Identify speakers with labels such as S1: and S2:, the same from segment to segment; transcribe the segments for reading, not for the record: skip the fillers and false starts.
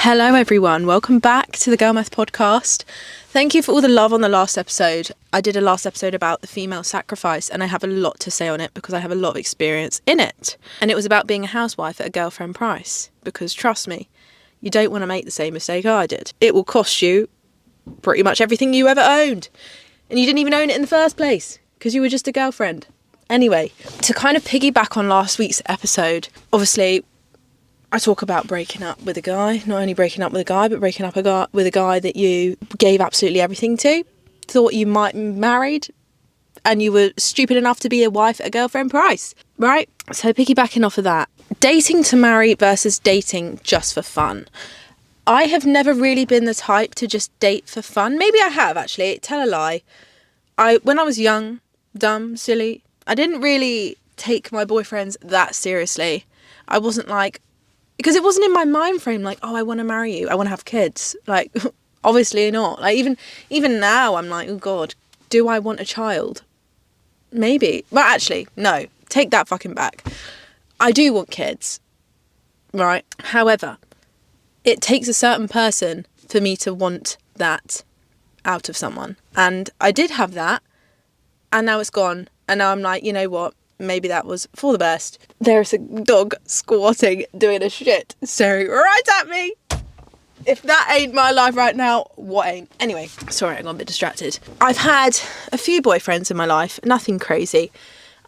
S1: Hello everyone, welcome back to the Girl Math podcast. Thank you for all the love on the last episode. I did a last episode about the female sacrifice and I have a lot to say on it because I have a lot of experience in it. And it was about being a housewife at a girlfriend price, because trust me, you don't want to make the same mistake I did. It will cost you pretty much everything you ever owned. And you didn't even own it in the first place because you were just a girlfriend. Anyway, to kind of piggyback on last week's episode, obviously I talk about breaking up with a guy, not only breaking up with a guy, but breaking up with a guy that you gave absolutely everything to, thought you might be married, and you were stupid enough to be a wife at a girlfriend price, right? So piggybacking off of that, dating to marry versus dating just for fun. I have never really been the type to just date for fun. Maybe I have, actually. Tell a lie. When I was young, dumb, silly, I didn't really take my boyfriends that seriously. I wasn't like, because it wasn't in my mind frame, like, oh, I want to marry you, I want to have kids. Like, obviously not. Like, even now, I'm like, oh God, do I want a child? Maybe. But actually, no, take that fucking back. I do want kids, right? However, it takes a certain person for me to want that out of someone. And I did have that, and now it's gone. And now I'm like, you know what? Maybe that was for the best. There's a dog squatting, doing a shit, staring right at me. If that ain't my life right now, what ain't? Anyway, sorry, I got a bit distracted. I've had a few boyfriends in my life, nothing crazy.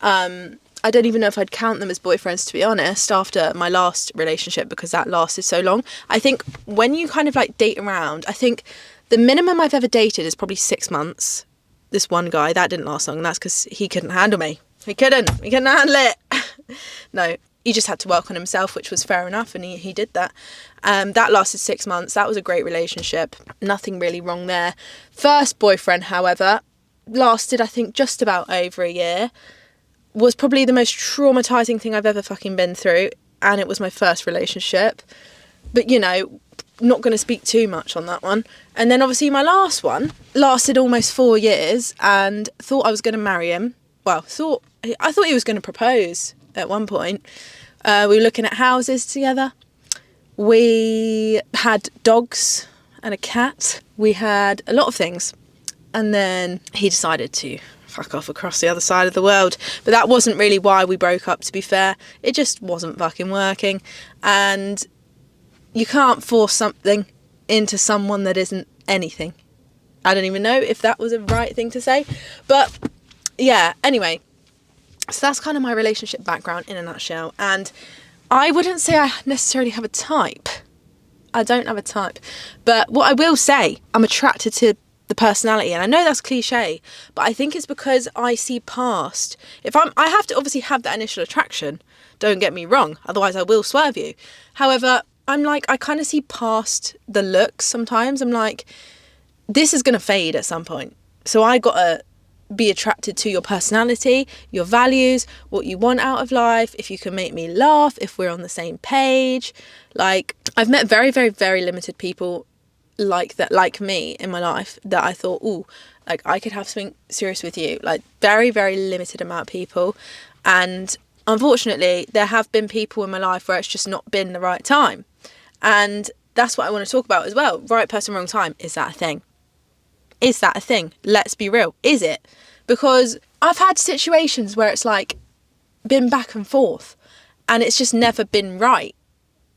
S1: I don't even know if I'd count them as boyfriends, to be honest, after my last relationship, because that lasted so long. I think when you kind of like date around, I think the minimum I've ever dated is probably 6 months. This one guy, that didn't last long, and that's because he couldn't handle me. He couldn't handle it. No, he just had to work on himself, which was fair enough, and he did that. That lasted 6 months. That was a great relationship. Nothing really wrong there. First boyfriend, however, lasted, I think, just about over a year. Was probably the most traumatizing thing I've ever fucking been through, and it was my first relationship. But, you know, not going to speak too much on that one. And then obviously my last one lasted almost 4 years, and thought I was going to marry him. Well, I thought he was going to propose at one point. We were looking at houses together. We had dogs and a cat. We had a lot of things. And then he decided to fuck off across the other side of the world. But that wasn't really why we broke up, to be fair. It just wasn't fucking working. And you can't force something into someone that isn't anything. I don't even know if that was a right thing to say. But yeah, anyway, so that's kind of my relationship background in a nutshell. And I wouldn't say I necessarily have a type. I don't have a type. But what I will say, I'm attracted to the personality. And I know that's cliche, but I think it's because I see past. I have to obviously have that initial attraction. Don't get me wrong. Otherwise I will swerve you. However, I'm like, I kind of see past the looks sometimes. I'm like, this is going to fade at some point. So I got to be attracted to your personality, your values, what you want out of life, if you can make me laugh, if we're on the same page. Like, I've met very, very, very limited people like that, like me in my life, that I thought, ooh, like I could have something serious with you. Like, very, very limited amount of people. And unfortunately, there have been people in my life where it's just not been the right time. And that's what I want to talk about as well. Right person, wrong time. Is that a thing? Is that a thing? Let's be real. Is it? Because I've had situations where it's like been back and forth and it's just never been right.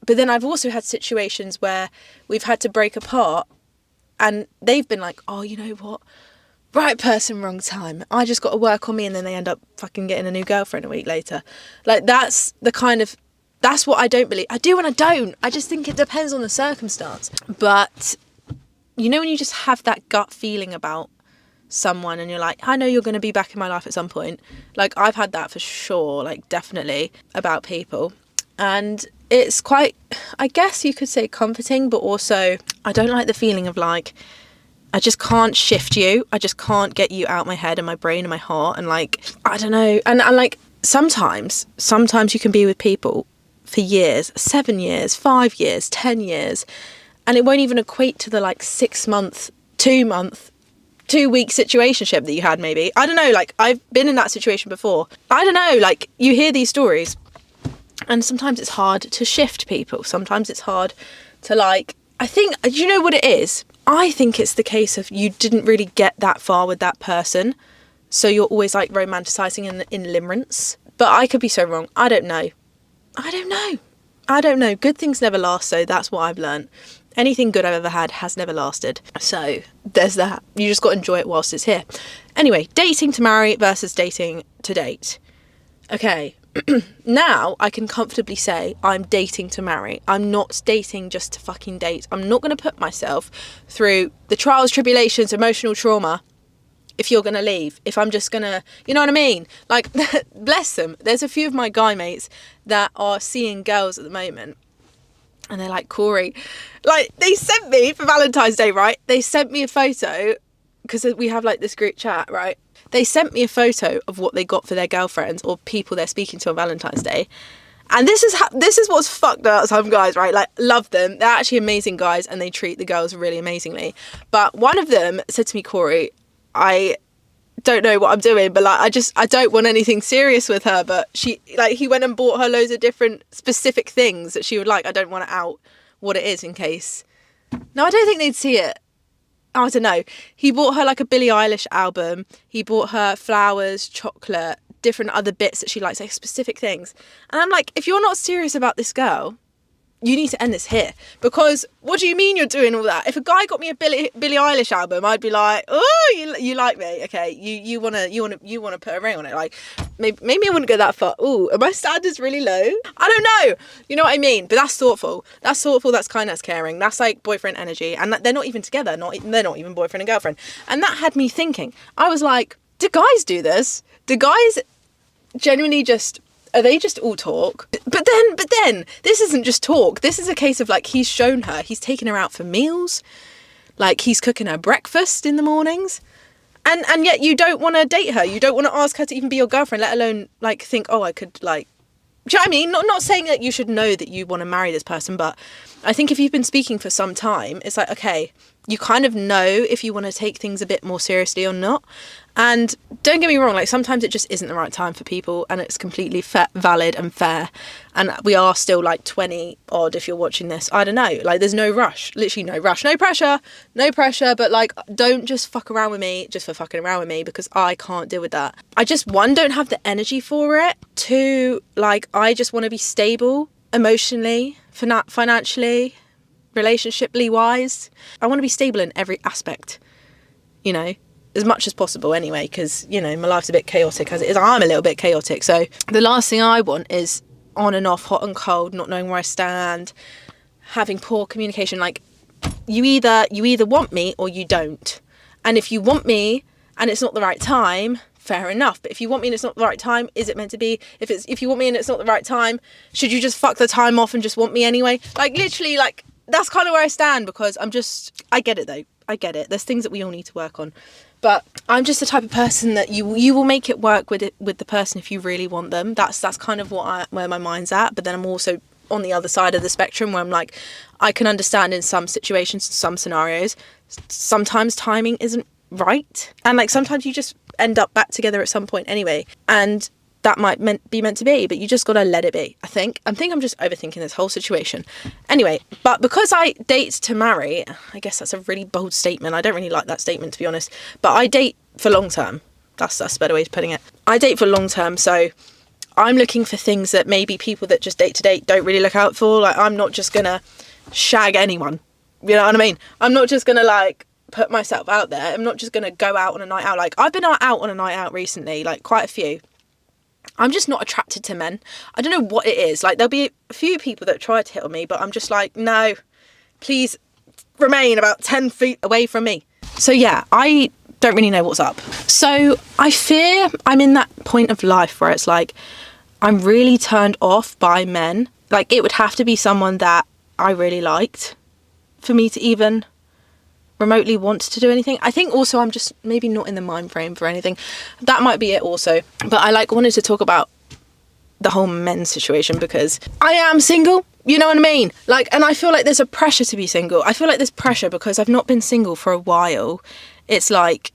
S1: But then I've also had situations where we've had to break apart and they've been like, oh, you know what? Right person, wrong time. I just got to work on me, and then they end up fucking getting a new girlfriend a week later. Like, that's what I don't believe. I do and I don't. I just think it depends on the circumstance. But you know when you just have that gut feeling about someone and you're like, I know you're going to be back in my life at some point. Like, I've had that for sure, like definitely, about people. And it's quite, I guess you could say, comforting, but also I don't like the feeling of like, I just can't shift you. I just can't get you out my head and my brain and my heart. And like, I don't know. And like sometimes you can be with people for years, 7 years, 5 years, 10 years. And it won't even equate to the like 6 month, 2 month, 2 week situationship that you had maybe. I don't know, like I've been in that situation before. I don't know, like you hear these stories and sometimes it's hard to shift people. Sometimes it's hard to like I think, do you know what it is? I think it's the case of you didn't really get that far with that person. So you're always like romanticising in limerence. But I could be so wrong. I don't know. Good things never last, so that's what I've learned. Anything good I've ever had has never lasted. So there's that. You just got to enjoy it whilst it's here. Anyway, dating to marry versus dating to date. Okay. Now I can comfortably say I'm dating to marry. I'm not dating just to fucking date. I'm not going to put myself through the trials, tribulations, emotional trauma if you're going to leave. If I'm just going to, you know what I mean? Like, bless them. There's a few of my guy mates that are seeing girls at the moment. And they're like, Corey, like, they sent me for Valentine's Day, right? They sent me a photo because we have like this group chat, right? They sent me a photo of what they got for their girlfriends or people they're speaking to on Valentine's Day. And this is what's fucked about some guys, right? Like, love them. They're actually amazing guys and they treat the girls really amazingly. But one of them said to me, Corey, I don't know what I'm doing, but like, I don't want anything serious with her. But he went and bought her loads of different specific things that she would like. I don't want to out what it is in case. No, I don't think they'd see it. I don't know. He bought her like a Billie Eilish album. He bought her flowers, chocolate, different other bits that she likes, like specific things. And I'm like, if you're not serious about this girl, you need to end this here. Because what do you mean you're doing all that? If a guy got me a Billie Eilish album, I'd be like, oh, you like me, okay? You wanna put a ring on it? Like, maybe I wouldn't go that far. Ooh, are my standards really low? I don't know. You know what I mean? But that's thoughtful. That's thoughtful. That's kind. That's caring. That's like boyfriend energy. And they're not even together. They're not even boyfriend and girlfriend. And that had me thinking. I was like, do guys do this? Do guys genuinely just? Are they just all talk? But then, this isn't just talk. This is a case of like, he's shown her, he's taken her out for meals. Like, he's cooking her breakfast in the mornings. And yet you don't want to date her. You don't want to ask her to even be your girlfriend, let alone like think, oh, I could like, do you know what I mean? Not saying that you should know that you want to marry this person, but I think if you've been speaking for some time, it's like, okay, you kind of know if you want to take things a bit more seriously or not. And don't get me wrong, like sometimes it just isn't the right time for people and it's completely valid and fair. And we are still like 20 odd if you're watching this. I don't know, like there's no rush, literally no rush, no pressure, but like don't just fuck around with me just for fucking around with me because I can't deal with that. I just, one, don't have the energy for it. Two, like I just want to be stable emotionally, financially, relationshiply wise. I want to be stable in every aspect, you know, as much as possible anyway, because, you know, my life's a bit chaotic as it is. I'm a little bit chaotic. So the last thing I want is on and off, hot and cold, not knowing where I stand, having poor communication. Like, you either want me or you don't. And if you want me and it's not the right time, fair enough. But if you want me and it's not the right time, is it meant to be? If you want me and it's not the right time, should you just fuck the time off and just want me anyway? Like, literally, like, that's kind of where I stand, because I get it though. I get it. There's things that we all need to work on. But I'm just the type of person that you will make it work with the person if you really want them. That's kind of where my mind's at. But then I'm also on the other side of the spectrum where I'm like, I can understand in some situations, some scenarios, sometimes timing isn't right. And like sometimes you just end up back together at some point anyway. And that might be meant to be, but you just gotta let it be, I think. I'm just overthinking this whole situation. Anyway, but because I date to marry, I guess that's a really bold statement. I don't really like that statement, to be honest. But I date for long term. That's a better way of putting it. I date for long term, so I'm looking for things that maybe people that just date to date don't really look out for. Like, I'm not just gonna shag anyone. You know what I mean? I'm not just gonna like put myself out there. I'm not just gonna go out on a night out. Like, I've been out on a night out recently, like quite a few. I'm just not attracted to men. I don't know what it is. Like, there'll be a few people that try to hit on me, but I'm just like, no, please remain about 10 feet away from me. So yeah, I don't really know what's up. So I fear I'm in that point of life where it's like, I'm really turned off by men. Like, it would have to be someone that I really liked for me to even remotely want to do anything. I think also I'm just maybe not in the mind frame for anything. That might be it also. But I like wanted to talk about the whole men situation because I am single, you know what I mean? Like, and I feel like there's a pressure to be single. I feel like there's pressure because I've not been single for a while. It's like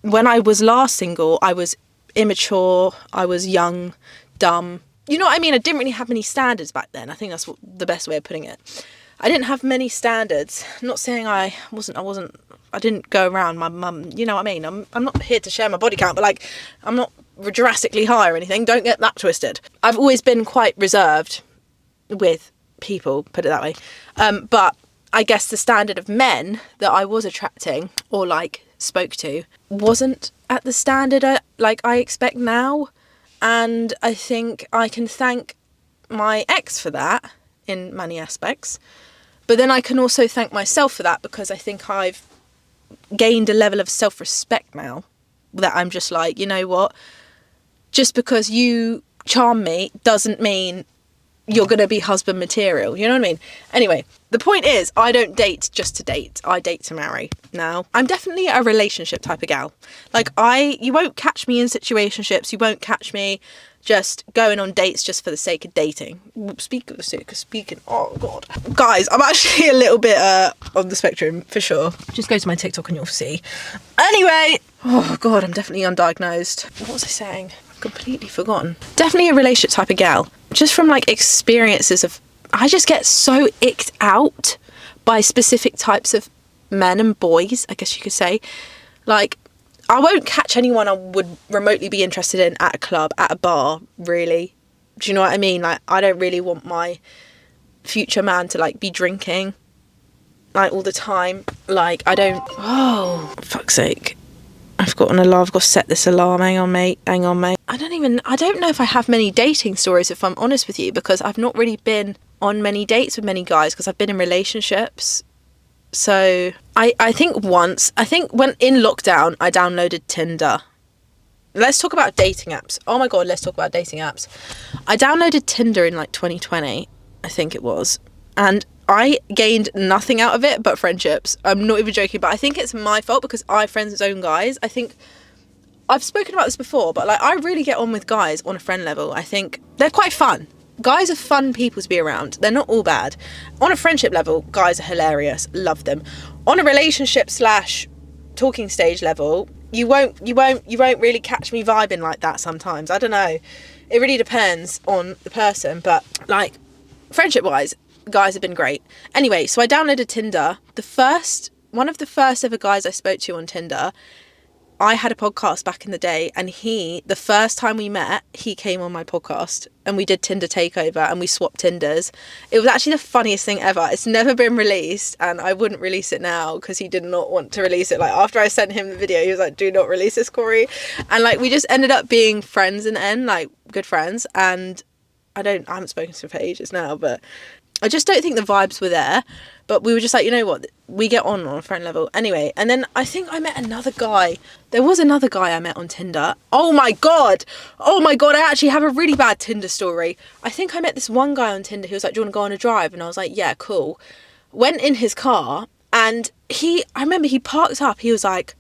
S1: when I was last single, I was immature, I was young, dumb. You know what I mean? I didn't really have many standards back then. I think that's the best way of putting it. I didn't have many standards. I'm not saying I didn't go around my mum, you know what I mean? I'm not here to share my body count, but like, I'm not drastically high or anything. Don't get that twisted. I've always been quite reserved with people, put it that way. But I guess the standard of men that I was attracting or like spoke to wasn't at the standard like I expect now. And I think I can thank my ex for that in many aspects. But then I can also thank myself for that, because I think I've gained a level of self-respect now that I'm just like, you know what? Just because you charm me doesn't mean you're going to be husband material. You know what I mean? Anyway, the point is, I don't date just to date. I date to marry now. I'm definitely a relationship type of gal. Like, you won't catch me in situationships. You won't catch me just going on dates just for the sake of dating. Speaking, oh God. Guys, I'm actually a little bit on the spectrum, for sure. Just go to my TikTok and you'll see. Anyway, oh God, I'm definitely undiagnosed. What was I saying? I've completely forgotten. Definitely a relationship type of gal. Just from like experiences of, I just get so icked out by specific types of men and boys, I guess you could say. Like, I won't catch anyone I would remotely be interested in at a club, at a bar, really. Do you know what I mean? Like, I don't really want my future man to like be drinking like all the time. Like, I don't, oh, fuck's sake. I've got to set this alarm. Hang on, mate. I don't know if I have many dating stories, if I'm honest with you, because I've not really been on many dates with many guys, because I've been in relationships. So I think when in lockdown, I downloaded Tinder. Let's talk about dating apps. Oh my God, let's talk about dating apps. I downloaded Tinder in like 2020, I think it was. And I gained nothing out of it but friendships. I'm not even joking, but I think it's my fault because I friendzone guys. I think I've spoken about this before, but like, I really get on with guys on a friend level. I think they're quite fun. Guys are fun people to be around. They're not all bad. On a friendship level, guys are hilarious. Love them. On a relationship / talking stage level, you won't really catch me vibing like that sometimes. I don't know. It really depends on the person, but like, friendship wise, guys have been great. Anyway, so I downloaded Tinder. One of the first ever guys I spoke to on Tinder, I had a podcast back in the day, and the first time we met, he came on my podcast and we did Tinder takeover and we swapped Tinders. It was actually the funniest thing ever. It's never been released, and I wouldn't release it now because he did not want to release it. Like, after I sent him the video, he was like, do not release this, Corey. And like, we just ended up being friends in the end, like good friends. And I haven't spoken to him for ages now, but I just don't think the vibes were there. But we were just like, you know what, we get on a friend level. Anyway, and then I think I met another guy. There was another guy I met on Tinder. Oh my God, I actually have a really bad Tinder story. I think I met this one guy on Tinder who was like, do you want to go on a drive? And I was like, yeah, cool. Went in his car, and I remember he parked up. He was like,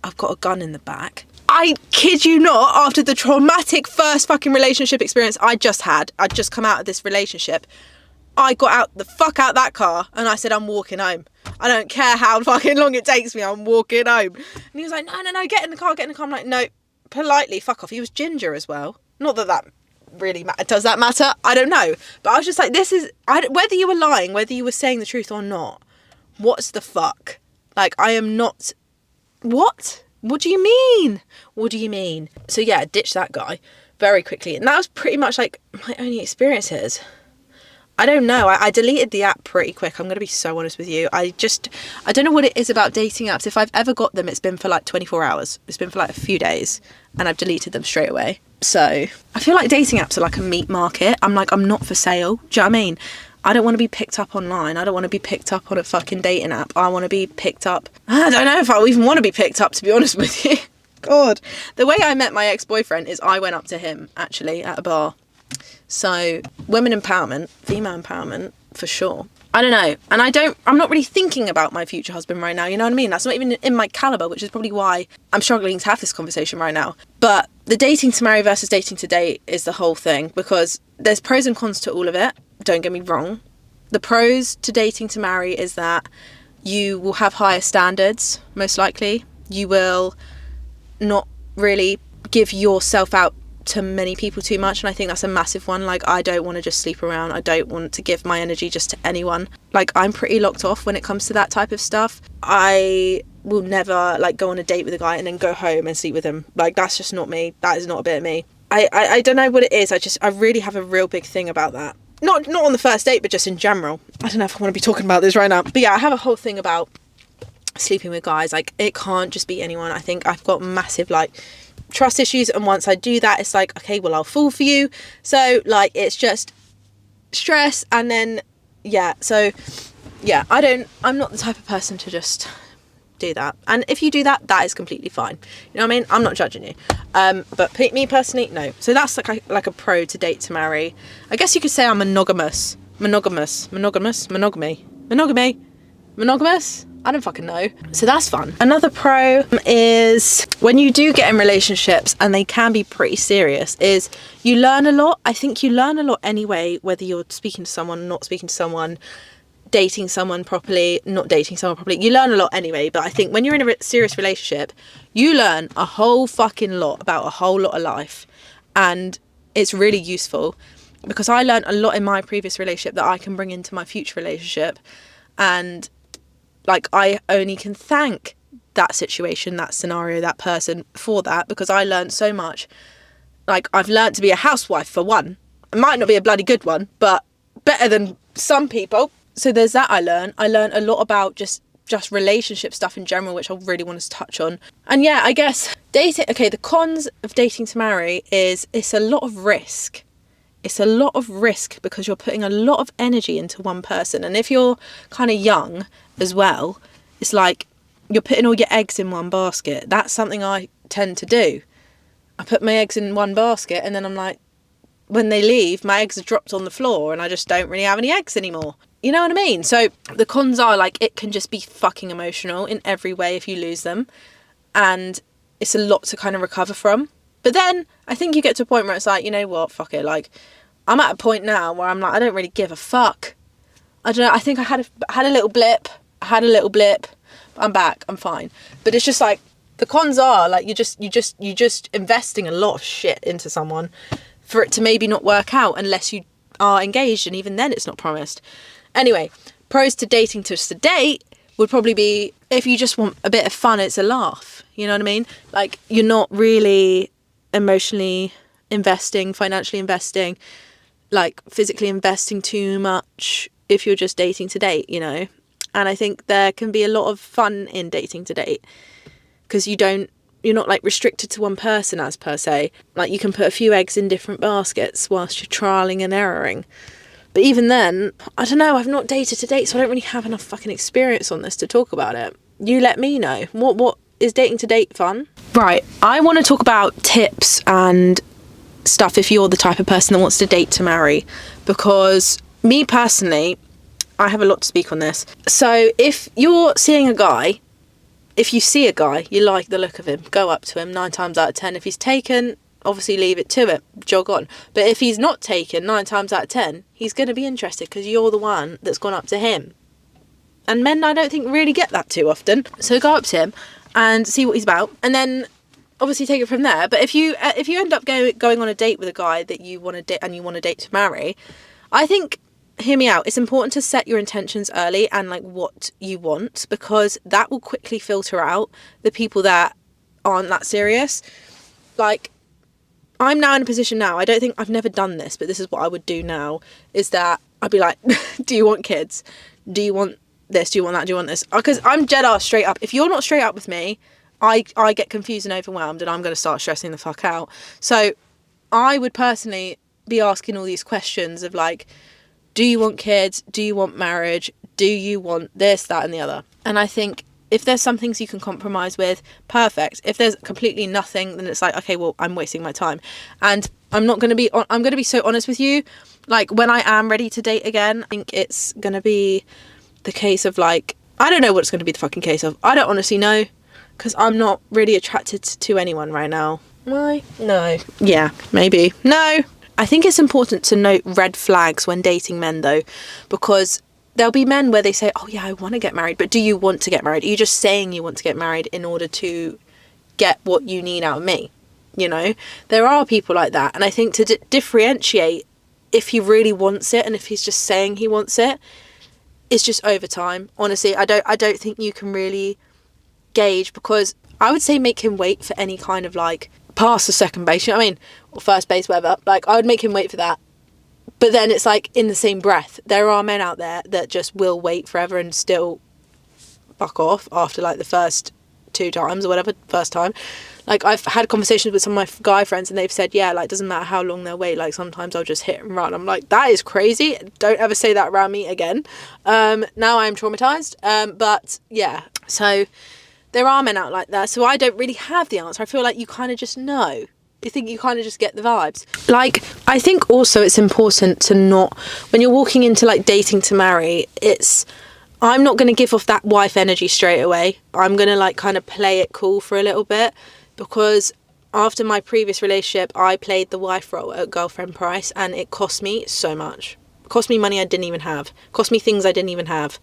S1: I've got a gun in the back. I kid you not, after the traumatic first fucking relationship experience I'd just come out of this relationship, I got the fuck out that car and I said, I'm walking home. I don't care how fucking long it takes me, I'm walking home. And he was like, no, get in the car. I'm like, no, politely, fuck off. He was ginger as well. Not that really matters. Does that matter? I don't know. But I was just like, whether you were lying, whether you were saying the truth or not, what's the fuck? Like, I am not, what? What do you mean? So yeah, ditch that guy very quickly. And that was pretty much like my only experiences. I don't know. I deleted the app pretty quick. I'm going to be so honest with you. I don't know what it is about dating apps. If I've ever got them, it's been for like 24 hours. It's been for like a few days and I've deleted them straight away. So I feel like dating apps are like a meat market. I'm not for sale. Do you know what I mean? I don't want to be picked up online. I don't want to be picked up on a fucking dating app. I want to be picked up. I don't know if I even want to be picked up, to be honest with you. God. The way I met my ex-boyfriend is I went up to him actually at a bar. So women empowerment, female empowerment, for sure. I don't know. And I'm not really thinking about my future husband right now. You know what I mean? That's not even in my caliber, which is probably why I'm struggling to have this conversation right now. But the dating to marry versus dating to date is the whole thing, because there's pros and cons to all of it. Don't get me wrong. The pros to dating to marry is that you will have higher standards, most likely. You will not really give yourself out to many people too much, and I think that's a massive one. Like, I don't want to just sleep around. I don't want to give my energy just to anyone. Like, I'm pretty locked off when it comes to that type of stuff. I will never like go on a date with a guy and then go home and sleep with him. Like, that's just not me. That is not a bit of me. I don't know what it is. I really have a real big thing about that. Not on the first date, but just in general. I don't know if I want to be talking about this right now, but yeah, I have a whole thing about sleeping with guys. Like, it can't just be anyone. I think I've got massive like trust issues, and once I do that, it's like, okay, well, I'll fall for you. So like, it's just stress. And then so I'm not the type of person to just do that. And if you do that, that is completely fine. You know what I mean? I'm not judging you. But me personally, no. So that's like a pro to date to marry. I guess you could say I'm monogamous. I don't fucking know. So that's fun. Another pro is when you do get in relationships, and they can be pretty serious, is you learn a lot. I think you learn a lot anyway, whether you're speaking to someone, not speaking to someone, dating someone properly, not dating someone properly. You learn a lot anyway, but I think when you're in a serious relationship, you learn a whole fucking lot about a whole lot of life, and it's really useful, because I learned a lot in my previous relationship that I can bring into my future relationship, and like, I only can thank that situation, that scenario, that person for that, because I learned so much. Like, I've learned to be a housewife, for one. It might not be a bloody good one, but better than some people. So there's that. I learned a lot about just relationship stuff in general, which I really want to touch on. And yeah, I guess dating, okay, the cons of dating to marry is it's a lot of risk. It's a lot of risk because you're putting a lot of energy into one person. And if you're kind of young as well, it's like you're putting all your eggs in one basket. That's something I tend to do. I put my eggs in one basket, and then I'm like, when they leave, my eggs are dropped on the floor and I just don't really have any eggs anymore. You know what I mean? So the cons are, like, it can just be fucking emotional in every way if you lose them. And it's a lot to kind of recover from. But then I think you get to a point where it's like, you know what, fuck it. Like, I'm at a point now where I'm like, I don't really give a fuck. I don't know. I think I had a little blip. I'm back. I'm fine. But it's just like, the cons are like, you're just investing a lot of shit into someone for it to maybe not work out unless you are engaged, and even then it's not promised. Anyway, pros to dating just to date would probably be, if you just want a bit of fun, it's a laugh. You know what I mean? Like, you're not really emotionally investing, financially investing, like physically investing too much if you're just dating to date, you know? And I think there can be a lot of fun in dating to date, because you're not like restricted to one person as per se. Like, you can put a few eggs in different baskets whilst you're trialing and erroring. But even then, I don't know, I've not dated to date, so I don't really have enough fucking experience on this to talk about it. You let me know. What is dating to date fun? Right, I want to talk about tips and stuff if you're the type of person that wants to date to marry, because me personally, I have a lot to speak on this. So if you're seeing a guy, if you see a guy, you like the look of him, go up to him. 9 times out of 10, if he's taken, obviously leave it to it, jog on. But if he's not taken, 9 times out of 10, he's going to be interested because you're the one that's gone up to him. And men, I don't think, really get that too often. So go up to him and see what he's about, and then obviously take it from there. But if you end up going on a date with a guy that you want to date and you want to date to marry, I think, hear me out, it's important to set your intentions early and like what you want, because that will quickly filter out the people that aren't that serious. Like, I'm now in a position now, I've never done this, but this is what I would do now, is that I'd be like, do you want kids? Do you want this? Do you want that? Do you want this? Because I'm dead ass straight up. If you're not straight up with me, I get confused and overwhelmed, and I'm going to start stressing the fuck out. So I would personally be asking all these questions of like, do you want kids? Do you want marriage? Do you want this, that, and the other? And I think if there's some things you can compromise with, perfect. If there's completely nothing, then it's like, okay, well, I'm wasting my time. And I'm going to be so honest with you. Like, when I am ready to date again, I think it's going to be the case of like, I don't know what it's going to be the fucking case of. I don't honestly know, because I'm not really attracted to anyone right now. Why? No. Yeah, maybe. No. I think it's important to note red flags when dating men, though, because there'll be men where they say, oh yeah, I want to get married, but do you want to get married? Are you just saying you want to get married in order to get what you need out of me? you know? There are people like that. And I think to differentiate if he really wants it and if he's just saying he wants it, it's just over time. Honestly, I don't think you can really gauge, because I would say make him wait for any kind of like pass the second base, you know what I mean? Or first base, whatever. Like, I would make him wait for that. But then it's like, in the same breath, there are men out there that just will wait forever and still fuck off after like the first 2 times or whatever, first time. Like, I've had conversations with some of my guy friends and they've said, yeah, like, doesn't matter how long they'll wait, like, sometimes I'll just hit and run. I'm like, that is crazy. Don't ever say that around me again. Now I'm traumatized. But yeah, so there are men out like that. So I don't really have the answer. I feel like you kind of just know. You think you kind of just get the vibes. Like, I think also it's important to not, when you're walking into like dating to marry, I'm not going to give off that wife energy straight away. I'm going to like kind of play it cool for a little bit, because after my previous relationship, I played the wife role at girlfriend price, and it cost me so much. It cost me money I didn't even have. It cost me things I didn't even have.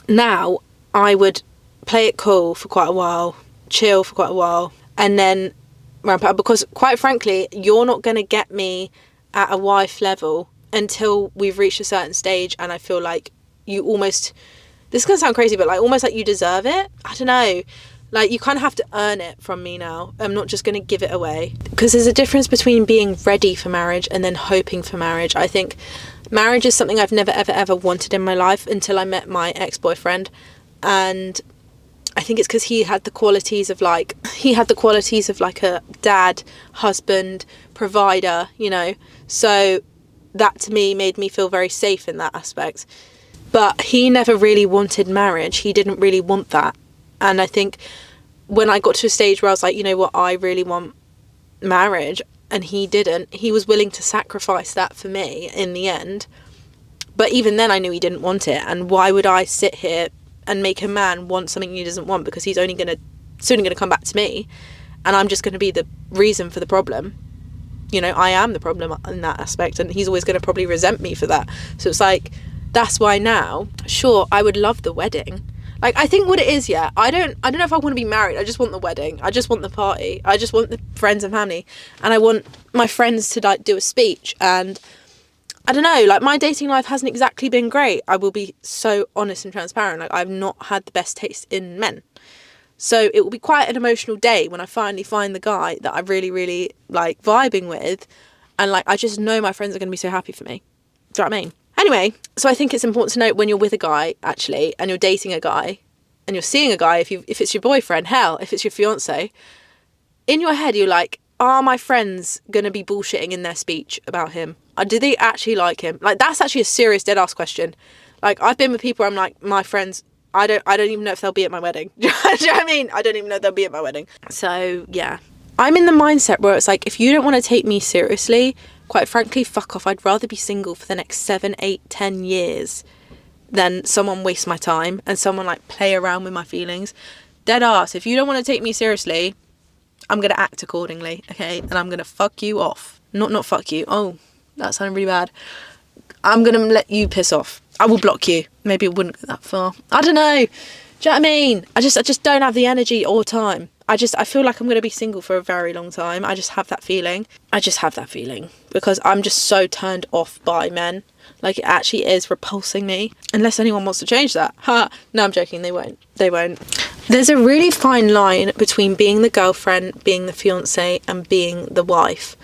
S1: Now, I would play it cool for quite a while, chill for quite a while, and then ramp up, because quite frankly, you're not going to get me at a wife level until we've reached a certain stage, and I feel like you almost, this is going to sound crazy, but like almost like you deserve it. I don't know. Like, you kind of have to earn it from me now. I'm not just going to give it away. Because there's a difference between being ready for marriage and then hoping for marriage. I think marriage is something I've never, ever, ever wanted in my life until I met my ex-boyfriend. And I think it's because he had the qualities of like a dad, husband, provider, you know. So that to me made me feel very safe in that aspect. But he never really wanted marriage. He didn't really want that. And I think when I got to a stage where I was like, you know what, I really want marriage, and he didn't, he was willing to sacrifice that for me in the end. But even then I knew he didn't want it. And why would I sit here and make a man want something he doesn't want? Because he's soon going to come back to me, and I'm just going to be the reason for the problem. You know, I am the problem in that aspect, and he's always going to probably resent me for that. So it's like, that's why now, sure, I would love the wedding. Like, I think what it is, yeah, I don't know if I want to be married. I just want the wedding. I just want the party. I just want the friends and family. And I want my friends to, like, do a speech. And I don't know, like, my dating life hasn't exactly been great. I will be so honest and transparent. Like, I've not had the best taste in men. So it will be quite an emotional day when I finally find the guy that I really, really like vibing with. And, like, I just know my friends are going to be so happy for me. Do you know what I mean? Anyway, so I think it's important to note when you're with a guy, actually, and you're dating a guy, and you're seeing a guy, if it's your boyfriend, hell, if it's your fiance, in your head you're like, are my friends going to be bullshitting in their speech about him? Do they actually like him? Like, that's actually a serious dead-ass question. Like, I've been with people where I'm like, my friends, I don't even know if they'll be at my wedding. Do you know what I mean? I don't even know if they'll be at my wedding. So, yeah. I'm in the mindset where it's like, if you don't want to take me seriously, quite frankly, fuck off. I'd rather be single for the next 7, 8, 10 years than someone waste my time and someone like play around with my feelings. Dead ass. If you don't want to take me seriously, I'm going to act accordingly, okay? And I'm going to fuck you off. Not fuck you. Oh, that sounded really bad. I'm going to let you piss off. I will block you. Maybe it wouldn't go that far. I don't know. Do you know what I mean? I just don't have the energy or time. I feel like I'm going to be single for a very long time. I just have that feeling. Because I'm just so turned off by men. Like, it actually is repulsing me. Unless anyone wants to change that. Ha! No, I'm joking. They won't. There's a really fine line between being the girlfriend, being the fiancé, and being the wife.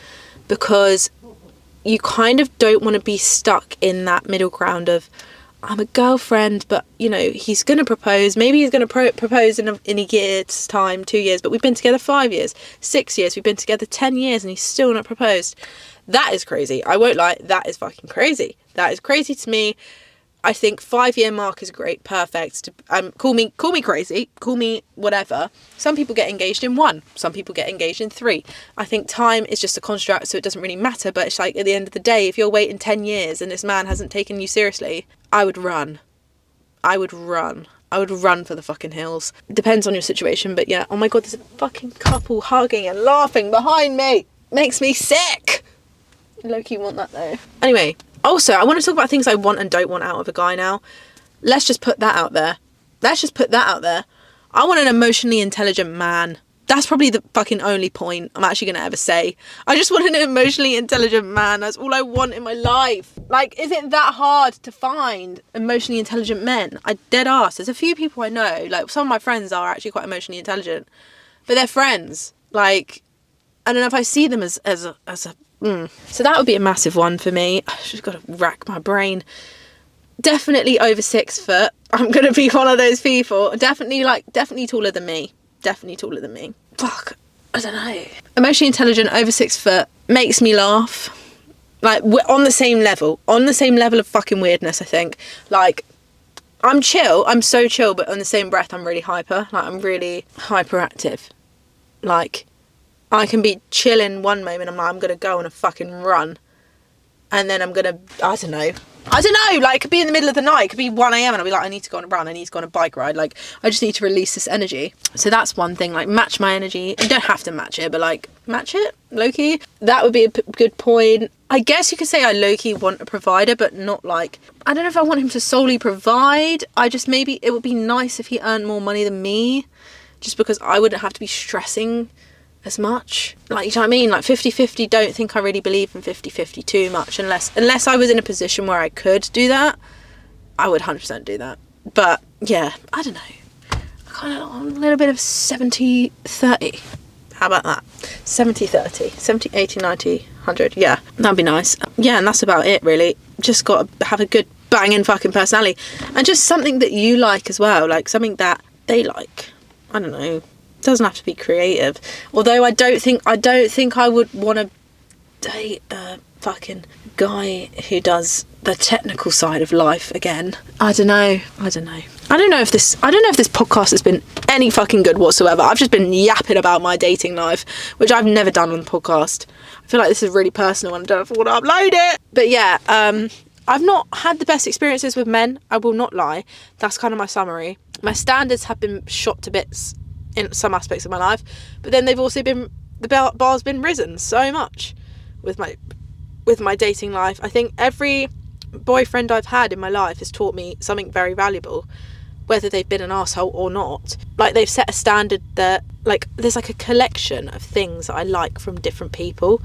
S1: Because you kind of don't want to be stuck in that middle ground of, I'm a girlfriend, but, you know, he's going to propose. Maybe he's going to propose in a year's time, 2 years, but we've been together 5 years, 6 years, we've been together 10 years, and he's still not proposed. That is crazy. I won't lie. That is fucking crazy. That is crazy to me. I think 5-year mark is great. Perfect. Call me crazy. Call me whatever. Some people get engaged in 1. Some people get engaged in 3. I think time is just a construct, so it doesn't really matter. But it's like, at the end of the day, if you're waiting 10 years and this man hasn't taken you seriously, I would run. I would run for the fucking hills. Depends on your situation, but yeah. Oh my God, there's a fucking couple hugging and laughing behind me. Makes me sick. Low-key want that though. Anyway. Also, I want to talk about things I want and don't want out of a guy now. Let's just put that out there. I want an emotionally intelligent man. That's probably the fucking only point I'm actually going to ever say. I just want an emotionally intelligent man. That's all I want in my life. Like, is it that hard to find emotionally intelligent men? I dead ass. There's a few people I know, like some of my friends are actually quite emotionally intelligent, but they're friends. Like, I don't know if I see them as a So that would be a massive one for me. I've just got to rack my brain. Definitely over 6 foot. I'm going to be one of those people. Definitely taller than me. Definitely taller than me. Fuck, I don't know. Emotionally intelligent, over 6 foot, makes me laugh. Like, we're on the same level of fucking weirdness, I think. Like, I'm chill, I'm so chill, but on the same breath, I'm really hyper. Like, I'm really hyperactive. Like, I can be chill in one moment, I'm like, I'm gonna go on a fucking run. And then I'm gonna, I don't know, like, it could be in the middle of the night, it could be 1 a.m. and I'll be like, I need to go on a run, I need to go on a bike ride, like, I just need to release this energy. So that's one thing, like, match my energy. You don't have to match it, but, like, match it, low-key. That would be a good point. I guess you could say I low-key want a provider, but not, like, I don't know if I want him to solely provide. I just, maybe it would be nice if he earned more money than me, just because I wouldn't have to be stressing as much. Like, you know what I mean? Like, 50-50, don't think I really believe in 50-50 too much, unless I was in a position where I could do that. I would 100% do that. But yeah, I don't know, I kind of want a little bit of 70-30. How about that? 70-30, 70, 80, 90, 100. Yeah, that'd be nice. Yeah, and that's about it, really. Just got to have a good banging fucking personality, and just something that you like as well, like something that they like. I don't know, doesn't have to be creative. Although I don't think I would want to date a fucking guy who does the technical side of life again. I don't know if this podcast has been any fucking good whatsoever. I've just been yapping about my dating life, which I've never done on the podcast. I feel like this is really personal and I don't know if I want to upload it. But yeah, I've not had the best experiences with men, I will not lie. That's kind of my summary. My standards have been shot to bits in some aspects of my life, but then they've also been, the bar's been risen so much with my dating life. I think every boyfriend I've had in my life has taught me something very valuable, whether they've been an asshole or not. Like, they've set a standard that, like, there's like a collection of things that I like from different people,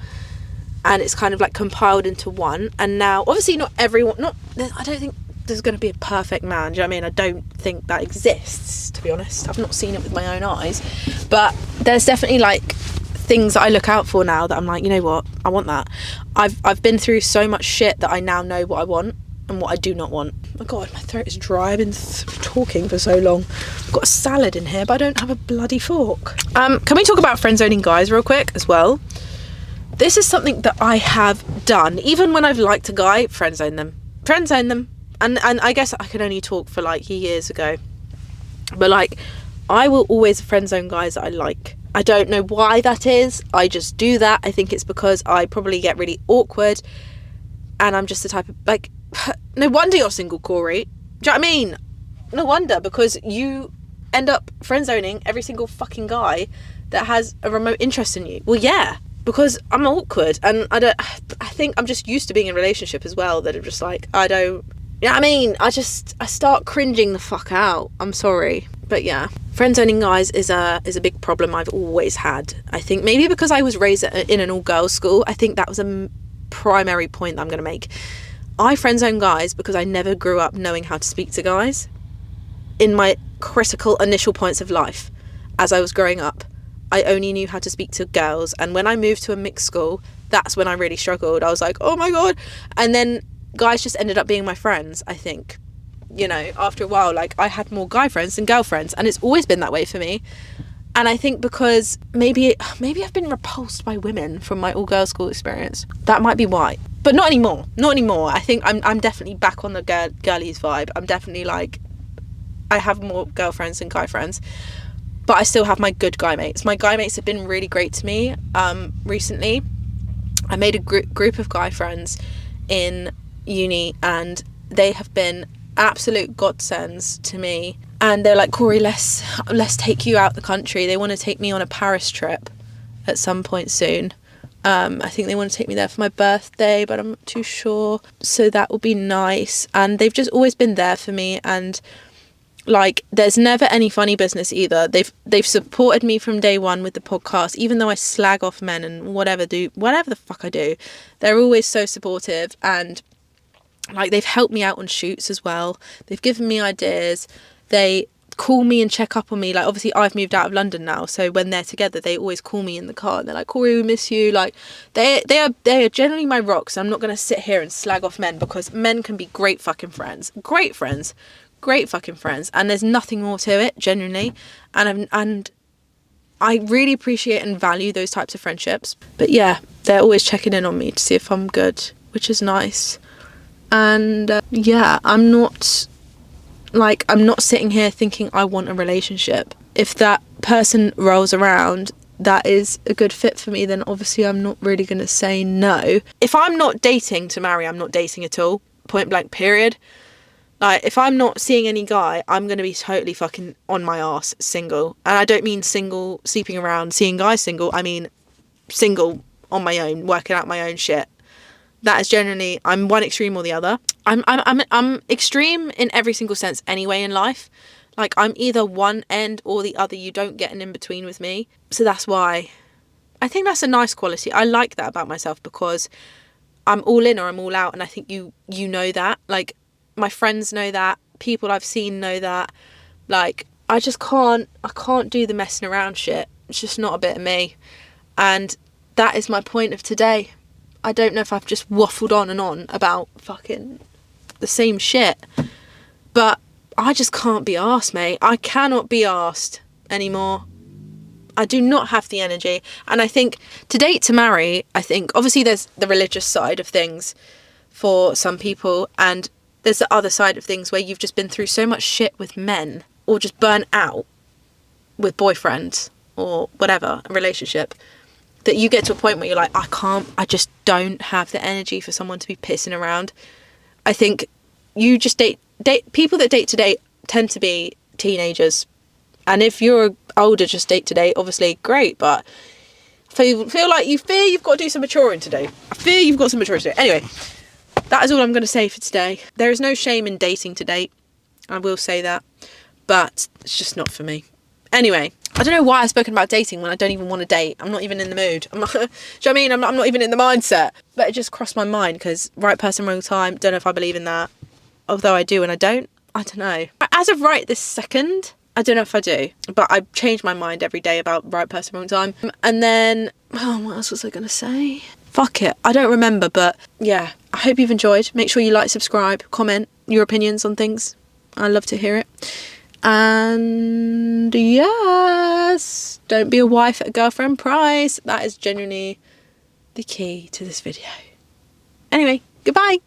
S1: and it's kind of like compiled into one. And now, obviously, not everyone, I don't think there's going to be a perfect man, do you know what I mean? I don't think that exists, to be honest. I've not seen it with my own eyes, but there's definitely like things that I look out for now that I'm like, you know what, I want that. I've been through so much shit that I now know what I want and what I do not want. Oh my god, my throat is dry. I've been talking for so long. I've got a salad in here, but I don't have a bloody fork. Can we talk about friendzoning guys real quick as well? This is something that I have done. Even when I've liked a guy, friendzone them. And I guess I can only talk for like years ago, but like, I will always friendzone guys that I like. I don't know why that is. I just do that. I think it's because I probably get really awkward, and I'm just the type of, like, no wonder you're single, Corey. Do you know what I mean? No wonder, because you end up friendzoning every single fucking guy that has a remote interest in you. Well, yeah, because I'm awkward, and I think I'm just used to being in a relationship as well, that I'm just like, I don't, you know what I mean? I start cringing the fuck out. I'm sorry. But yeah, friendzoning guys is a big problem I've always had. I think maybe because I was raised in an all-girls school, I think that was a primary point that I'm going to make. I friendzone guys because I never grew up knowing how to speak to guys. In my critical initial points of life, as I was growing up, I only knew how to speak to girls. And when I moved to a mixed school, that's when I really struggled. I was like, oh my God. And then guys just ended up being my friends, I think. You know, after a while, like, I had more guy friends than girlfriends, and it's always been that way for me. And I think because maybe I've been repulsed by women from my all-girls school experience. That might be why. But not anymore. I think I'm definitely back on the girlies vibe. I'm definitely like, I have more girlfriends than guy friends, but I still have my good guy mates. My guy mates have been really great to me. Recently, I made a group of guy friends in uni, and they have been absolute godsends to me. And they're like, Corey, let's take you out the country. They want to take me on a Paris trip at some point soon. I think they want to take me there for my birthday, but I'm not too sure. So that will be nice. And they've just always been there for me. And Like, there's never any funny business either. They've supported me from day one with the podcast, even though I slag off men and whatever the fuck I do. They're always so supportive, and like, they've helped me out on shoots as well. They've given me ideas. They call me and check up on me. Like, obviously I've moved out of London now, so when they're together they always call me in the car and they're like, Corey, we miss you. Like, they are generally my rocks. I'm not going to sit here and slag off men, because men can be great fucking friends, great fucking friends, and there's nothing more to it, genuinely. And I really appreciate and value those types of friendships. But yeah, they're always checking in on me to see if I'm good, which is nice. And yeah, I'm not sitting here thinking I want a relationship. If that person rolls around that is a good fit for me, then obviously I'm not really going to say no. If I'm not dating to marry, I'm not dating at all. Point blank, period. Like, if I'm not seeing any guy, I'm going to be totally fucking on my arse single. And I don't mean single, sleeping around, seeing guys single. I mean single on my own, working out my own shit. That is generally, I'm one extreme or the other. I'm extreme in every single sense anyway in life. Like, I'm either one end or the other. You don't get an in-between with me. So that's why I think that's a nice quality. I like that about myself, because I'm all in or I'm all out. And I think you know that. Like, my friends know that. People I've seen know that. Like, I can't do the messing around shit. It's just not a bit of me. And that is my point of today. I don't know if I've just waffled on and on about fucking the same shit, but I just can't be arsed, mate. I cannot be arsed anymore. I do not have the energy. And I think to date to marry, I think obviously there's the religious side of things for some people, and there's the other side of things where you've just been through so much shit with men, or just burnt out with boyfriends or whatever, a relationship, that you get to a point where you're like, I just don't have the energy for someone to be pissing around. I think you just date people that date to date tend to be teenagers. And if you're older, just date to date, obviously great, but feel like you've got to do some maturing today. I fear you've got some maturing today. Anyway, that is all I'm going to say for today. There is no shame in dating to date. I will say that, but it's just not for me. Anyway, I don't know why I've spoken about dating when I don't even want to date. I'm not even in the mood. Do you know what I mean? I'm not even in the mindset. But it just crossed my mind, because right person, wrong time. Don't know if I believe in that. Although I do and I don't. I don't know. As of right this second, I don't know if I do. But I change my mind every day about right person, wrong time. And then, what else was I going to say? Fuck it. I don't remember. But yeah, I hope you've enjoyed. Make sure you like, subscribe, comment your opinions on things. I love to hear it. And yes, don't be a wife at a girlfriend price. That is genuinely the key to this video. Anyway, goodbye.